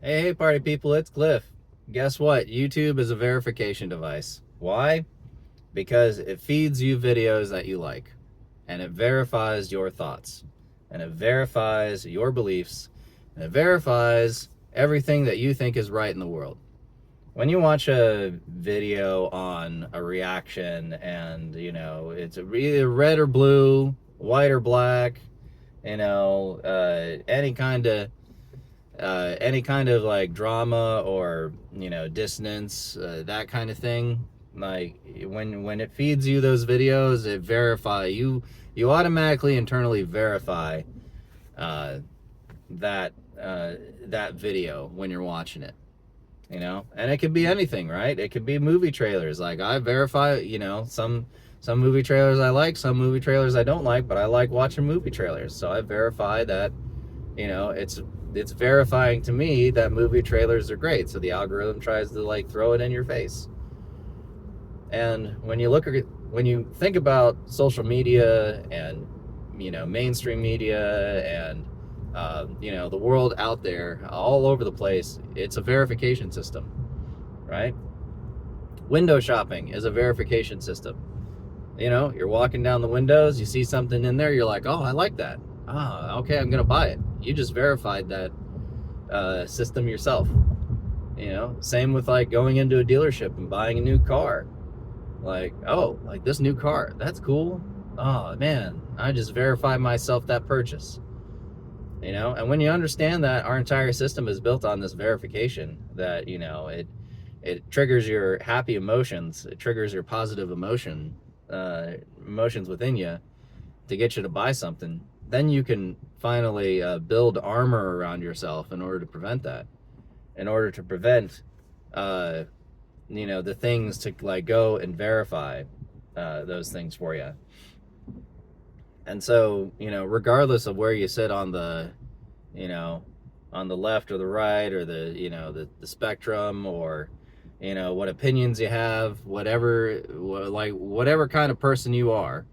Hey, party people, it's Cliff. Guess what? YouTube is a verification device. Why? Because it feeds you videos that you like, and it verifies your thoughts, and it verifies your beliefs, and it verifies everything that you think is right in the world. When you watch a video on a reaction and, it's either red or blue, white or black, any kind of like drama or dissonance, that kind of thing, like when it feeds you those videos, it verify you automatically internally verify uh, that video when you're watching it, and it could be anything, right? It could be movie trailers. Like I verify, some movie trailers I like, some movie trailers I don't like, but I like watching movie trailers, so I verify that, it's verifying to me that movie trailers are great, so the algorithm tries to like throw it in your face. And when you think about social media and mainstream media and the world out there all over the place, it's a verification system, right? Window shopping is a verification system. You're walking down the windows, you see something in there, you're like, oh, I like that. Ah, okay, I'm gonna buy it. You just verified that system yourself. Same with like going into a dealership and buying a new car. Like, oh, like this new car, that's cool. Oh man, I just verified myself that purchase. And when you understand that our entire system is built on this verification, that it triggers your happy emotions, it triggers your positive emotions within you to get you to buy something, then you can finally build armor around yourself in order to prevent that, in order to prevent the things to like go and verify those things for you. And so, regardless of where you sit on the, on the left or the right, or the spectrum, or, what opinions you have, whatever kind of person you are,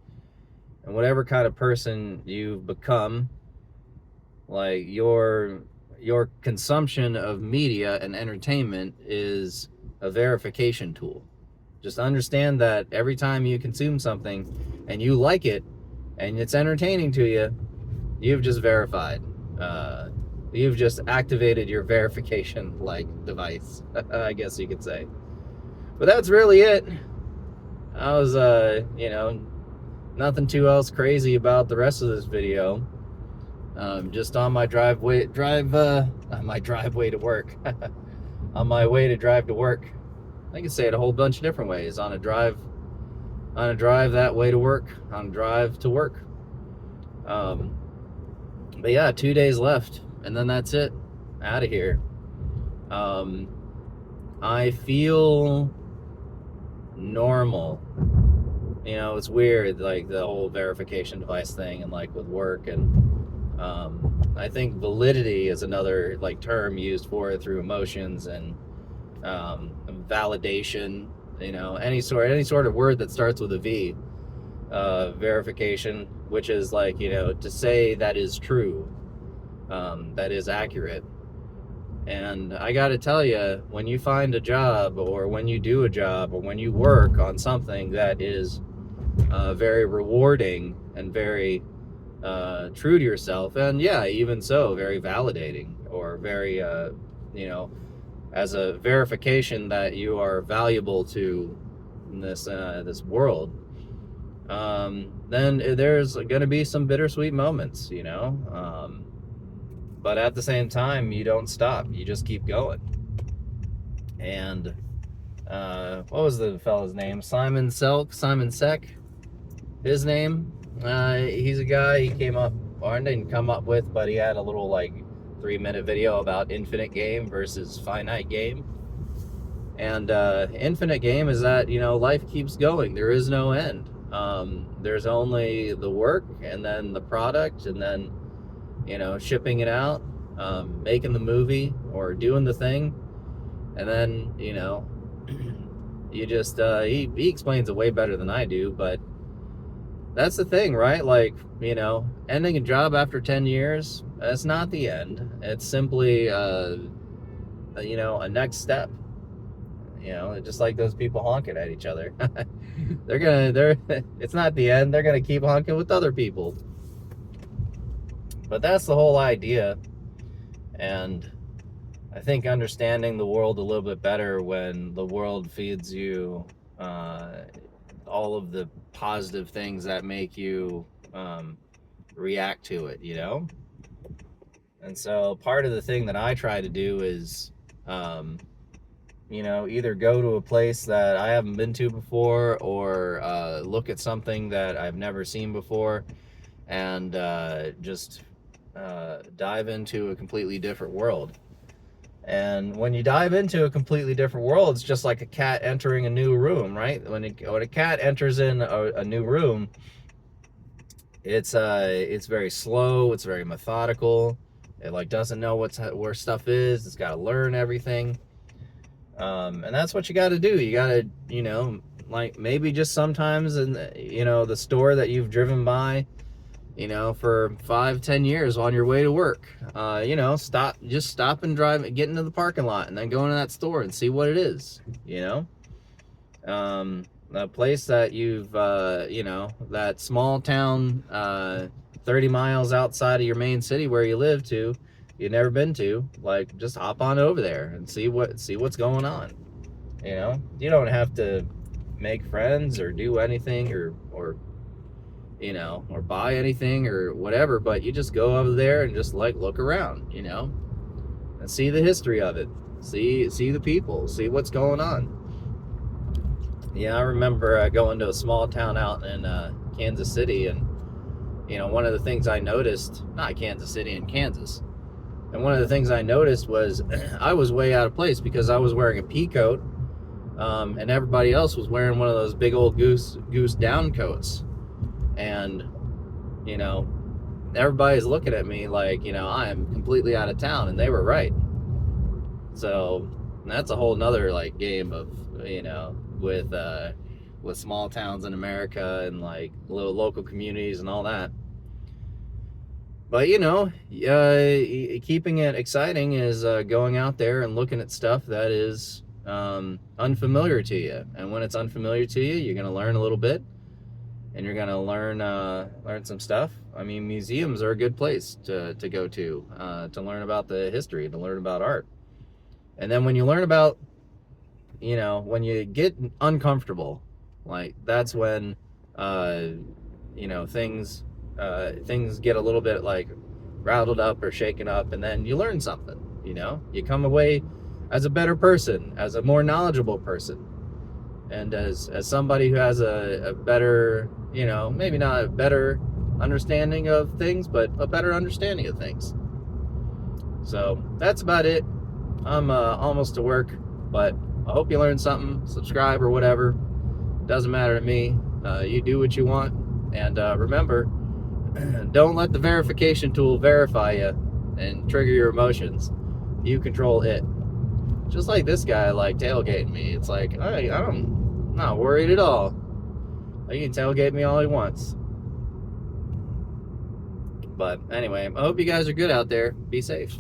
and whatever kind of person you've become, like your consumption of media and entertainment is a verification tool. Just understand that every time you consume something and you like it and it's entertaining to you, you've just verified. You've just activated your verification like device, I guess you could say. But that's really it. I was, nothing too else crazy about the rest of this video. Just on my on my driveway to work. On my way to drive to work. I can say it a whole bunch of different ways. On a drive that way to work, on a drive to work. But yeah, 2 days left, and then that's it. Out of here. I feel normal. It's weird, like the whole verification device thing, and like with work, and I think validity is another like term used for it, through emotions and validation. Any sort of word that starts with a V. Verification, which is like, to say that is true, that is accurate. And I gotta tell you, when you find a job, or when you do a job, or when you work on something that is very rewarding and very true to yourself, and yeah, even so, very validating, or very, as a verification that you are valuable to this world, then there's going to be some bittersweet moments, but at the same time, you don't stop. You just keep going. And what was the fella's name? Simon Sek, his name. He's a guy, he came up, or I didn't come up with, but he had a little like 3-minute video about infinite game versus finite game. And infinite game is that, life keeps going. There is no end. There's only the work, and then the product, and then, shipping it out, making the movie, or doing the thing. And then, you just, he explains it way better than I do, but that's the thing, right? Like, ending a job after 10 years, that's not the end. It's simply a next step. Just like those people honking at each other. It's not the end. They're gonna keep honking with other people. But that's the whole idea. And I think understanding the world a little bit better when the world feeds you all of the positive things that make you react to it, And so part of the thing that I try to do is, either go to a place that I haven't been to before, or look at something that I've never seen before, and just dive into a completely different world. And when you dive into a completely different world, it's just like a cat entering a new room, right? When a cat enters in a new room, it's very slow, it's very methodical. It doesn't know where stuff is. It's got to learn everything. And that's what you got to do. You got to, maybe just sometimes in the store that you've driven by, for 5-10 years on your way to work, stop and drive, get into the parking lot, and then go into that store and see what it is. A place that you've, that small town, 30 miles outside of your main city where you live you've never been to, just hop on over there and see what's going on. You don't have to make friends or do anything or buy anything or whatever, but you just go over there and just look around, and see the history of it, see the people, see what's going on. Yeah, I remember going to a small town out in Kansas City, and one of the things I noticed, not Kansas City, in Kansas, and one of the things I noticed was I was way out of place because I was wearing a pea coat, and everybody else was wearing one of those big old goose down coats. And, everybody's looking at me like, I am completely out of town, and they were right. So that's a whole nother game of, with small towns in America and little local communities and all that. But, keeping it exciting is going out there and looking at stuff that is unfamiliar to you. And when it's unfamiliar to you, you're going to learn a little bit. And you're going to learn some stuff. I mean, museums are a good place to go to learn about the history, to learn about art. And then when you learn about, when you get uncomfortable, that's when, things get a little bit rattled up or shaken up, and then you learn something, you come away as a better person, as a more knowledgeable person. And as somebody who has a better, maybe not a better understanding of things, but a better understanding of things. So that's about it. I'm almost to work, but I hope you learned something. Subscribe or whatever. Doesn't matter to me. You do what you want. And remember, don't let the verification tool verify you and trigger your emotions. You control it. Just like this guy tailgating me. It's I'm not worried at all. He can tailgate me all he wants. But anyway, I hope you guys are good out there. Be safe.